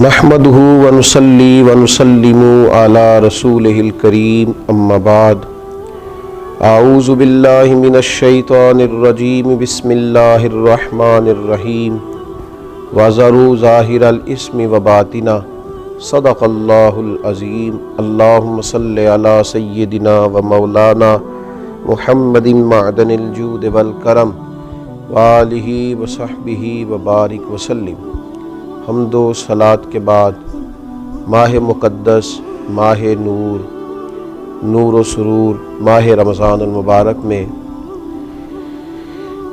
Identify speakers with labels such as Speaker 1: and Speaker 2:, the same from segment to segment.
Speaker 1: نحمدہ ونصلی ونسلم علی رسولہ الکریم اما بعد اعوذ باللہ من الشیطان الرجیم بسم اللہ الرحمن الرحیم وذروا ظاہر الاسم وباطنہ صدق اللہ العظیم اللہم صلی علی سیدنا و مولانا محمد معدن الجود والکرم وآلہ وصحبہ وبارک وسلم۔ حمد و صلات کے بعد ماہ مقدس، ماہ نور و سرور، ماہ رمضان المبارک میں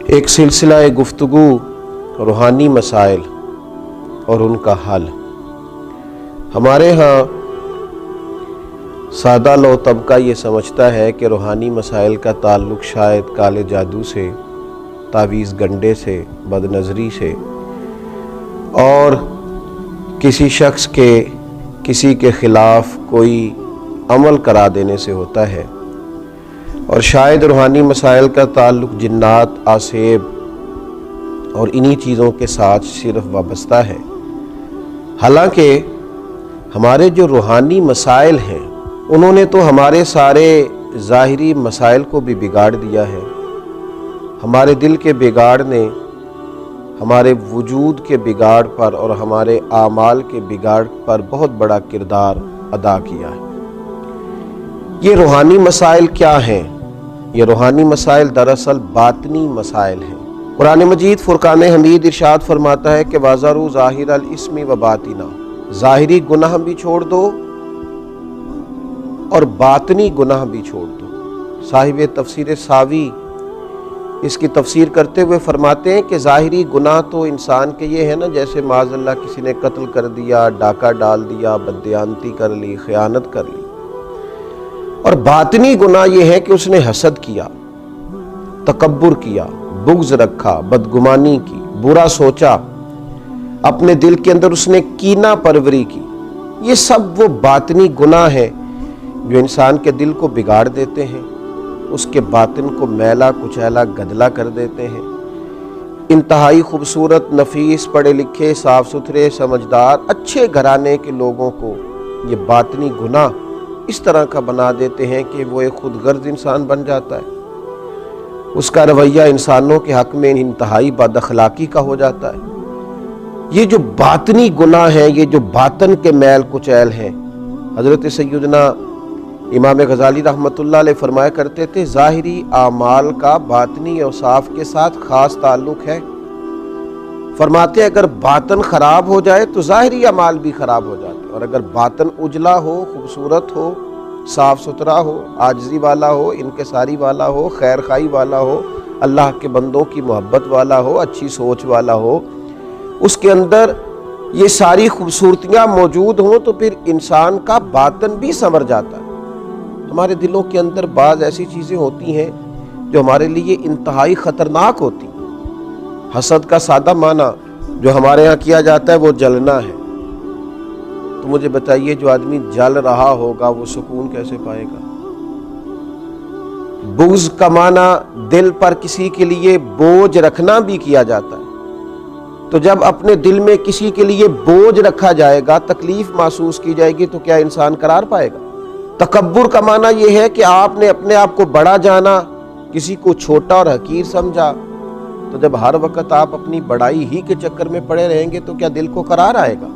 Speaker 1: ایک سلسلہ گفتگو روحانی مسائل اور ان کا حل۔ ہمارے ہاں سادہ لو طبقہ یہ سمجھتا ہے کہ روحانی مسائل کا تعلق شاید کالے جادو سے، تعویذ گنڈے سے، بد نظری سے اور کسی شخص کے کسی کے خلاف کوئی عمل کرا دینے سے ہوتا ہے، اور شاید روحانی مسائل کا تعلق جنات، آسیب اور انہی چیزوں کے ساتھ صرف وابستہ ہے۔ حالانکہ ہمارے جو روحانی مسائل ہیں انہوں نے تو ہمارے سارے ظاہری مسائل کو بھی بگاڑ دیا ہے۔ ہمارے دل کے بگاڑ نے ہمارے وجود کے بگاڑ پر اور ہمارے اعمال کے بگاڑ پر بہت بڑا کردار ادا کیا ہے۔ یہ روحانی مسائل کیا ہیں؟ یہ روحانی مسائل دراصل باطنی مسائل ہیں۔ قرآن مجید فرقان حمید ارشاد فرماتا ہے کہ وَذَرُوا ظَاهِرَ الْإِثْمِ وَبَاطِنَهُ، ظاہری گناہ بھی چھوڑ دو اور باطنی گناہ بھی چھوڑ دو۔ صاحب تفسیر ساوی اس کی تفسیر کرتے ہوئے فرماتے ہیں کہ ظاہری گناہ تو انسان کے یہ ہے نا، جیسے معاذ اللہ کسی نے قتل کر دیا، ڈاکہ ڈال دیا، بددیانتی کر لی، خیانت کر لی۔ اور باطنی گناہ یہ ہے کہ اس نے حسد کیا، تکبر کیا، بغض رکھا، بدگمانی کی، برا سوچا، اپنے دل کے اندر اس نے کینہ پروری کی۔ یہ سب وہ باطنی گناہ ہیں جو انسان کے دل کو بگاڑ دیتے ہیں، اس کے باطن کو میلا کچیلا گدلا کر دیتے ہیں۔ انتہائی خوبصورت، نفیس، پڑھے لکھے، صاف ستھرے، سمجھدار، اچھے گھرانے کے لوگوں کو یہ باطنی گناہ اس طرح کا بنا دیتے ہیں کہ وہ ایک خود غرض انسان بن جاتا ہے۔ اس کا رویہ انسانوں کے حق میں انتہائی بد اخلاقی کا ہو جاتا ہے۔ یہ جو باطنی گناہ ہیں، یہ جو باطن کے میل کچیل ہیں، حضرت سیدنا امام غزالی رحمۃ اللہ علیہ فرمایا کرتے تھے ظاہری اعمال کا باطنی اوصاف کے ساتھ خاص تعلق ہے۔ فرماتے ہیں اگر باطن خراب ہو جائے تو ظاہری اعمال بھی خراب ہو جاتے ہیں، اور اگر باطن اجلا ہو، خوبصورت ہو، صاف ستھرا ہو، عاجزی والا ہو، انکساری والا ہو، خیر خواہی والا ہو، اللہ کے بندوں کی محبت والا ہو، اچھی سوچ والا ہو، اس کے اندر یہ ساری خوبصورتیاں موجود ہوں تو پھر انسان کا باطن بھی سنور جاتا ہے۔ ہمارے دلوں کے اندر بعض ایسی چیزیں ہوتی ہیں جو ہمارے لیے انتہائی خطرناک ہوتی ہیں۔ حسد کا سادہ معنی جو ہمارے ہاں کیا جاتا ہے وہ جلنا ہے۔ تو مجھے بتائیے جو آدمی جل رہا ہوگا وہ سکون کیسے پائے گا؟ بغض کا معنی دل پر کسی کے لیے بوجھ رکھنا بھی کیا جاتا ہے۔ تو جب اپنے دل میں کسی کے لیے بوجھ رکھا جائے گا، تکلیف محسوس کی جائے گی تو کیا انسان قرار پائے گا؟ تکبر کا معنی یہ ہے کہ آپ نے اپنے آپ کو بڑا جانا، کسی کو چھوٹا اور حقیر سمجھا، تو جب ہر وقت آپ اپنی بڑائی ہی کے چکر میں پڑے رہیں گے تو کیا دل کو قرار آئے گا؟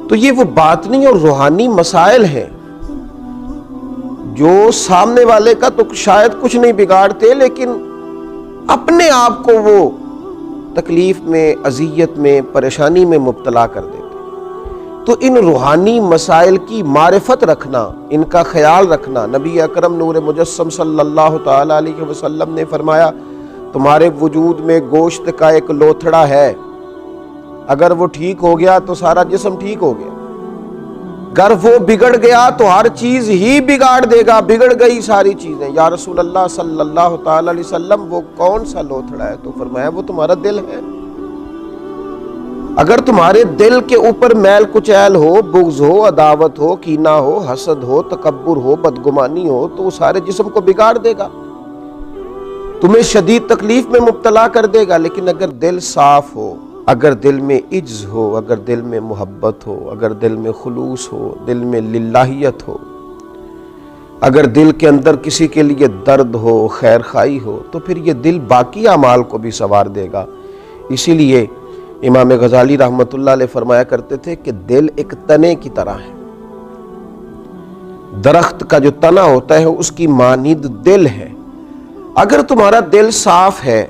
Speaker 1: تو یہ وہ باطنی اور روحانی مسائل ہیں جو سامنے والے کا تو شاید کچھ نہیں بگاڑتے، لیکن اپنے آپ کو وہ تکلیف میں، اذیت میں، پریشانی میں مبتلا کر دیتے۔ تو ان روحانی مسائل کی معرفت رکھنا، ان کا خیال رکھنا، نبی اکرم نور مجسم صلی اللہ تعالی علیہ وسلم نے فرمایا تمہارے وجود میں گوشت کا ایک لوتھڑا ہے، اگر وہ ٹھیک ہو گیا تو سارا جسم ٹھیک ہو گیا، اگر وہ بگڑ گیا تو ہر چیز ہی بگاڑ دے گا، بگڑ گئی ساری چیزیں۔ یا رسول اللہ صلی اللہ تعالی علیہ وسلم وہ کون سا لوتھڑا ہے؟ تو فرمایا وہ تمہارا دل ہے۔ اگر تمہارے دل کے اوپر میل کچیل ہو، بغض ہو، عداوت ہو، کینہ ہو، حسد ہو، تکبر ہو، بدگمانی ہو تو وہ سارے جسم کو بگاڑ دے گا، تمہیں شدید تکلیف میں مبتلا کر دے گا۔ لیکن اگر دل صاف ہو، اگر دل میں عجز ہو، اگر دل میں محبت ہو، اگر دل میں خلوص ہو، دل میں للہیت ہو، اگر دل کے اندر کسی کے لیے درد ہو، خیر خواہی ہو، تو پھر یہ دل باقی اعمال کو بھی سنوار دے گا۔ اسی لیے امام غزالی رحمۃ اللہ علیہ فرمایا کرتے تھے کہ دل ایک تنے کی طرح ہے، درخت کا جو تنا ہوتا ہے اس کی مانند دل ہے۔ اگر تمہارا دل صاف ہے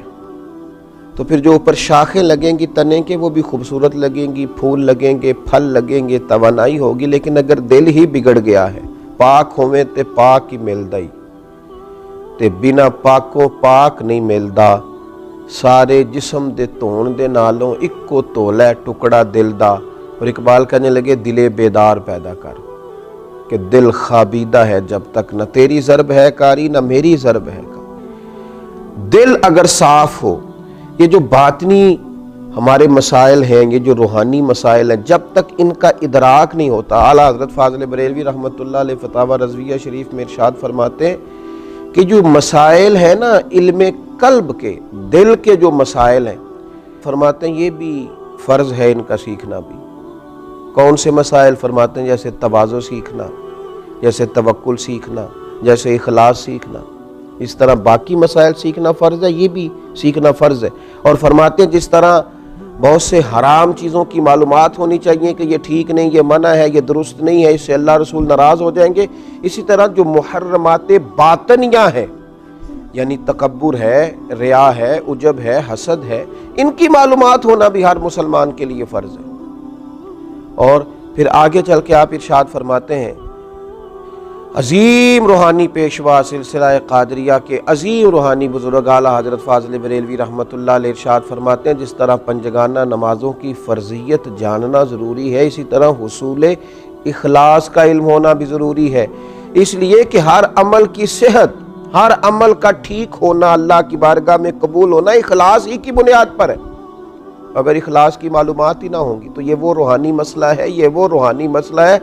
Speaker 1: تو پھر جو اوپر شاخیں لگیں گی تنے کے وہ بھی خوبصورت لگیں گی، پھول لگیں گے، پھل لگیں گے، توانائی ہوگی۔ لیکن اگر دل ہی بگڑ گیا ہے، پاک ہوئے تے پاک ہی ملدا ہی تے بنا پاکوں پاک نہیں ملدا، سارے جسم دے دھون دے نالوں اکو تولا ہے ٹکڑا دل دا۔ اور اقبال کہنے لگے دلے بیدار پیدا کر، کہ دل خوابیدہ ہے جب تک، نہ تیری ضرب ہے کاری نہ میری ضرب ہے کاری۔ دل اگر صاف ہو، یہ جو باطنی ہمارے مسائل ہیں، یہ جو روحانی مسائل ہیں، جب تک ان کا ادراک نہیں ہوتا، اعلیٰ حضرت فاضل بریلوی رحمۃ اللہ علیہ فتاوی رضویہ شریف میں ارشاد فرماتے ہیں کہ جو مسائل ہیں نا علم قلب کے، دل کے جو مسائل ہیں، فرماتے ہیں یہ بھی فرض ہے ان کا سیکھنا بھی۔ کون سے مسائل؟ فرماتے ہیں جیسے تواضع سیکھنا، جیسے توکل سیکھنا، جیسے اخلاص سیکھنا، اس طرح باقی مسائل سیکھنا فرض ہے، یہ بھی سیکھنا فرض ہے۔ اور فرماتے ہیں جس طرح بہت سے حرام چیزوں کی معلومات ہونی چاہیے کہ یہ ٹھیک نہیں، یہ منع ہے، یہ درست نہیں ہے، اس سے اللہ رسول ناراض ہو جائیں گے، اسی طرح جو محرمات باطنیہ ہیں، یعنی تکبر ہے، ریا ہے، عجب ہے، حسد ہے، ان کی معلومات ہونا بھی ہر مسلمان کے لیے فرض ہے۔ اور پھر آگے چل کے آپ ارشاد فرماتے ہیں عظیم روحانی پیشوا سلسلہ قادریہ کے عظیم روحانی بزرگ اعلیٰ حضرت فاضل بریلوی رحمۃ اللہ علیہ ارشاد فرماتے ہیں جس طرح پنجگانہ نمازوں کی فرضیت جاننا ضروری ہے، اسی طرح حصول اخلاص کا علم ہونا بھی ضروری ہے، اس لیے کہ ہر عمل کی صحت، ہر عمل کا ٹھیک ہونا، اللہ کی بارگاہ میں قبول ہونا اخلاص ہی کی بنیاد پر ہے۔ اگر اخلاص کی معلومات ہی نہ ہوں گی تو یہ وہ روحانی مسئلہ ہے، یہ وہ روحانی مسئلہ ہے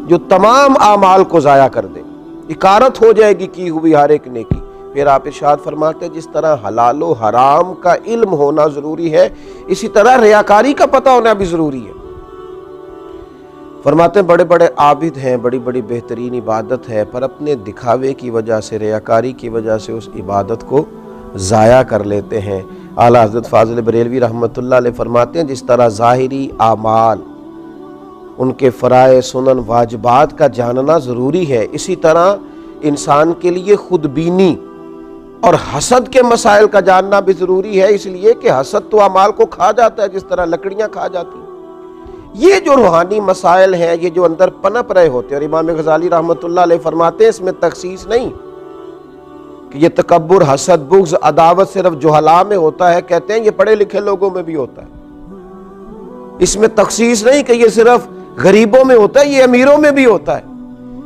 Speaker 1: جو تمام اعمال کو ضائع کر دے، اکارت ہو جائے گی کی ہوئی ہر ایک نیکی۔ پھر آپ ارشاد فرماتے ہیں جس طرح حلال و حرام کا علم ہونا ضروری ہے، اسی طرح ریاکاری کا پتہ ہونا بھی ضروری ہے۔ فرماتے ہیں بڑے بڑے عابد ہیں، بڑی بڑی بہترین عبادت ہے، پر اپنے دکھاوے کی وجہ سے، ریاکاری کی وجہ سے اس عبادت کو ضائع کر لیتے ہیں۔ اعلیٰ حضرت فاضل بریلوی رحمۃ اللہ علیہ فرماتے ہیں جس طرح ظاہری اعمال، ان کے فرائض، سنن، واجبات کا جاننا ضروری ہے، اسی طرح انسان کے لیے خود بینی اور حسد کے مسائل کا جاننا بھی ضروری ہے، اس لیے کہ حسد تو اعمال کو کھا جاتا ہے جس طرح لکڑیاں کھا جاتی ہیں۔ یہ جو روحانی مسائل ہیں، یہ جو اندر پنپ رہے ہوتے ہیں، اور امام غزالی رحمۃ اللہ علیہ فرماتے ہیں اس میں تخصیص نہیں کہ یہ تکبر، حسد، بغض، عداوت صرف جہلاء میں ہوتا ہے، کہتے ہیں یہ پڑھے لکھے لوگوں میں بھی ہوتا ہے۔ اس میں تخصیص نہیں کہ یہ صرف غریبوں میں ہوتا ہے، یہ امیروں میں بھی ہوتا ہے،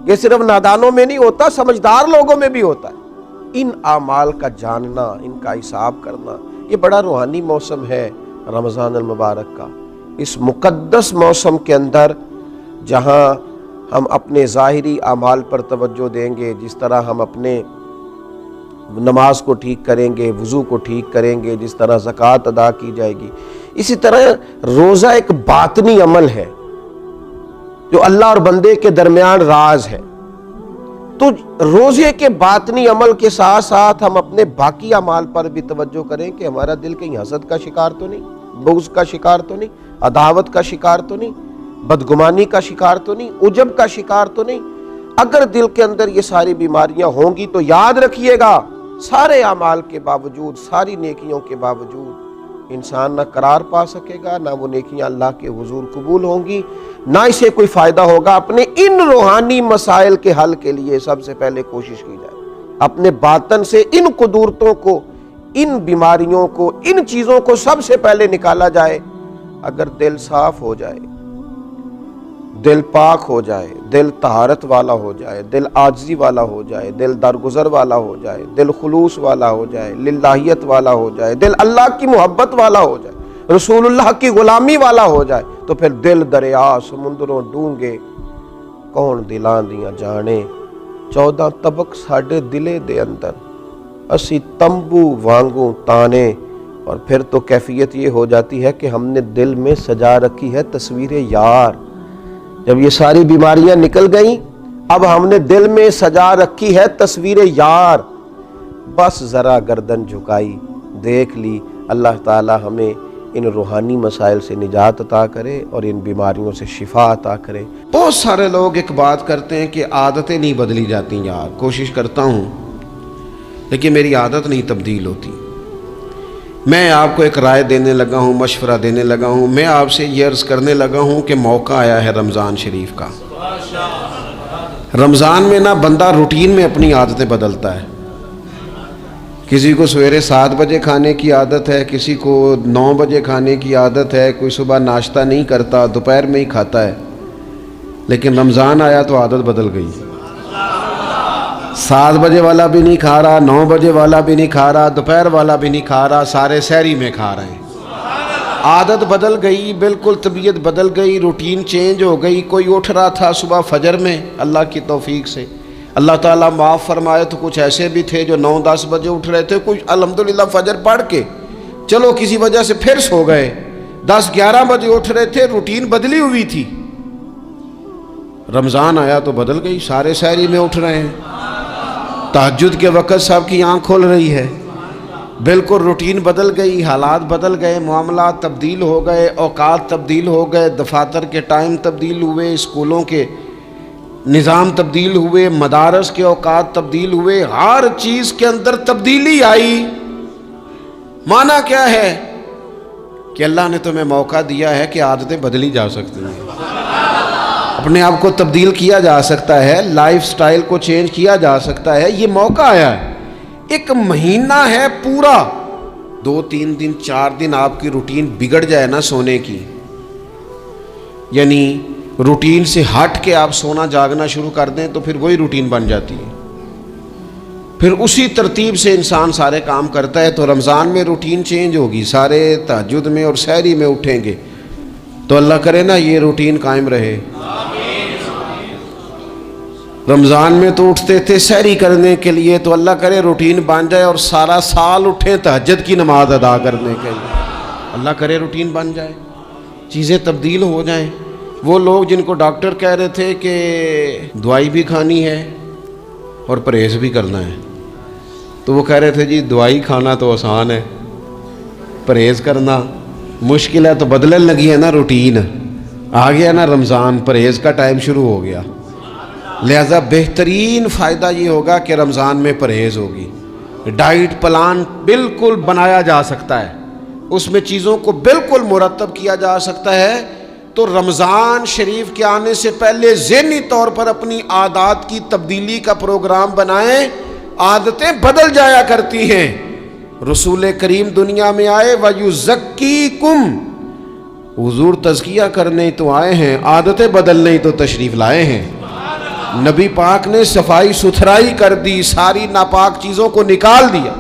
Speaker 1: یہ صرف نادانوں میں نہیں ہوتا، سمجھدار لوگوں میں بھی ہوتا ہے۔ ان اعمال کا جاننا، ان کا حساب کرنا، یہ بڑا روحانی موسم ہے رمضان المبارک کا۔ اس مقدس موسم کے اندر جہاں ہم اپنے ظاہری اعمال پر توجہ دیں گے، جس طرح ہم اپنے نماز کو ٹھیک کریں گے، وضو کو ٹھیک کریں گے، جس طرح زکوٰۃ ادا کی جائے گی، اسی طرح روزہ ایک باطنی عمل ہے جو اللہ اور بندے کے درمیان راز ہے۔ تو روزے کے باطنی عمل کے ساتھ ساتھ ہم اپنے باقی اعمال پر بھی توجہ کریں کہ ہمارا دل کہیں حسد کا شکار تو نہیں، بغض کا شکار تو نہیں، عداوت کا شکار تو نہیں، بدگمانی کا شکار تو نہیں، عجب کا شکار تو نہیں۔ اگر دل کے اندر یہ ساری بیماریاں ہوں گی تو یاد رکھیے گا سارے اعمال کے باوجود، ساری نیکیوں کے باوجود انسان نہ قرار پا سکے گا، نہ وہ نیکیاں اللہ کے حضور قبول ہوں گی، نہ اسے کوئی فائدہ ہوگا۔ اپنے ان روحانی مسائل کے حل کے لیے سب سے پہلے کوشش کی جائے، اپنے باطن سے ان قدورتوں کو، ان بیماریوں کو، ان چیزوں کو سب سے پہلے نکالا جائے۔ اگر دل صاف ہو جائے، دل پاک ہو جائے، دل طہارت والا ہو جائے، دل عاجزی والا ہو جائے، دل درگزر والا ہو جائے، دل خلوص والا ہو جائے، للہیت والا ہو جائے، دل اللہ کی محبت والا ہو جائے، رسول اللہ کی غلامی والا ہو جائے، تو پھر دل دریا سمندروں ڈونگے کون دلاں دیاں جانے، 14 طبق ساڈے دلے دے اندر، اسی تمبو وانگوں تانے، اور پھر تو کیفیت یہ ہو جاتی ہے کہ ہم نے دل میں سجا رکھی ہے تصویر یار. جب یہ ساری بیماریاں نکل گئیں اب ہم نے دل میں سجا رکھی ہے تصویر یار. بس ذرا گردن جھکائی دیکھ لی. اللہ تعالی ہمیں ان روحانی مسائل سے نجات عطا کرے اور ان بیماریوں سے شفا عطا کرے. بہت سارے لوگ ایک بات کرتے ہیں کہ عادتیں نہیں بدلی جاتی یار. کوشش کرتا ہوں لیکن میری عادت نہیں تبدیل ہوتی. میں آپ کو ایک رائے دینے لگا ہوں, مشورہ دینے لگا ہوں. میں آپ سے یہ عرض کرنے لگا ہوں کہ موقع آیا ہے رمضان شریف کا. رمضان میں نا بندہ روٹین میں اپنی عادتیں بدلتا ہے. کسی کو سویرے 7 بجے کھانے کی عادت ہے, کسی کو 9 بجے کھانے کی عادت ہے, کوئی صبح ناشتہ نہیں کرتا, دوپہر میں ہی کھاتا ہے. لیکن رمضان آیا تو عادت بدل گئی. 7 بجے والا بھی نہیں کھا رہا, 9 بجے والا بھی نہیں کھا رہا, دوپہر والا بھی نہیں کھا رہا, سارے سحری میں کھا رہے ہیں. عادت بدل گئی, بالکل طبیعت بدل گئی, روٹین چینج ہو گئی. کوئی اٹھ رہا تھا صبح فجر میں اللہ کی توفیق سے, اللہ تعالیٰ معاف فرمائے, تو کچھ ایسے بھی تھے جو 9-10 بجے اٹھ رہے تھے. کچھ الحمدللہ فجر پڑھ کے چلو کسی وجہ سے پھر سو گئے, 10-11 بجے اٹھ رہے تھے, روٹین بدلی ہوئی تھی. رمضان آیا تو بدل گئی, سارے سحری میں اٹھ رہے ہیں. تہجد کے وقت سب کی آنکھ کھول رہی ہے. بالکل روٹین بدل گئی, حالات بدل گئے, معاملات تبدیل ہو گئے, اوقات تبدیل ہو گئے, دفاتر کے ٹائم تبدیل ہوئے, اسکولوں کے نظام تبدیل ہوئے, مدارس کے اوقات تبدیل ہوئے, ہر چیز کے اندر تبدیلی آئی. معنی کیا ہے کہ اللہ نے تمہیں موقع دیا ہے کہ عادتیں بدلی جا سکتی ہیں, اپنے آپ کو تبدیل کیا جا سکتا ہے, لائف سٹائل کو چینج کیا جا سکتا ہے. یہ موقع آیا ہے. ایک مہینہ ہے پورا, 2-3 دن 4 دن آپ کی روٹین بگڑ جائے نا سونے کی, یعنی روٹین سے ہٹ کے آپ سونا جاگنا شروع کر دیں تو پھر وہی روٹین بن جاتی ہے. پھر اسی ترتیب سے انسان سارے کام کرتا ہے. تو رمضان میں روٹین چینج ہوگی, سارے تہجد میں اور سحری میں اٹھیں گے. تو اللہ کرے نا یہ روٹین قائم رہے. رمضان میں تو اٹھتے تھے سحری کرنے کے لیے, تو اللہ کرے روٹین بن جائے اور سارا سال اٹھیں تہجد کی نماز ادا کرنے کے لیے. اللہ کرے روٹین بن جائے, چیزیں تبدیل ہو جائیں. وہ لوگ جن کو ڈاکٹر کہہ رہے تھے کہ دوائی بھی کھانی ہے اور پرہیز بھی کرنا ہے, تو وہ کہہ رہے تھے جی دوائی کھانا تو آسان ہے, پرہیز کرنا مشکل ہے. تو بدلنے لگی ہے نا روٹین, آ گیا نا رمضان, پرہیز کا ٹائم شروع ہو گیا. لہذا بہترین فائدہ یہ ہوگا کہ رمضان میں پرہیز ہوگی. ڈائٹ پلان بالکل بنایا جا سکتا ہے, اس میں چیزوں کو بالکل مرتب کیا جا سکتا ہے. تو رمضان شریف کے آنے سے پہلے ذہنی طور پر اپنی عادات کی تبدیلی کا پروگرام بنائیں. عادتیں بدل جایا کرتی ہیں. رسول کریم دنیا میں آئے وَيُزَكِّيكُمْ, حضور تزکیہ کرنے تو آئے ہیں, عادتیں بدلنے تو تشریف لائے ہیں. نبی پاک نے صفائی ستھرائی کر دی, ساری ناپاک چیزوں کو نکال دیا.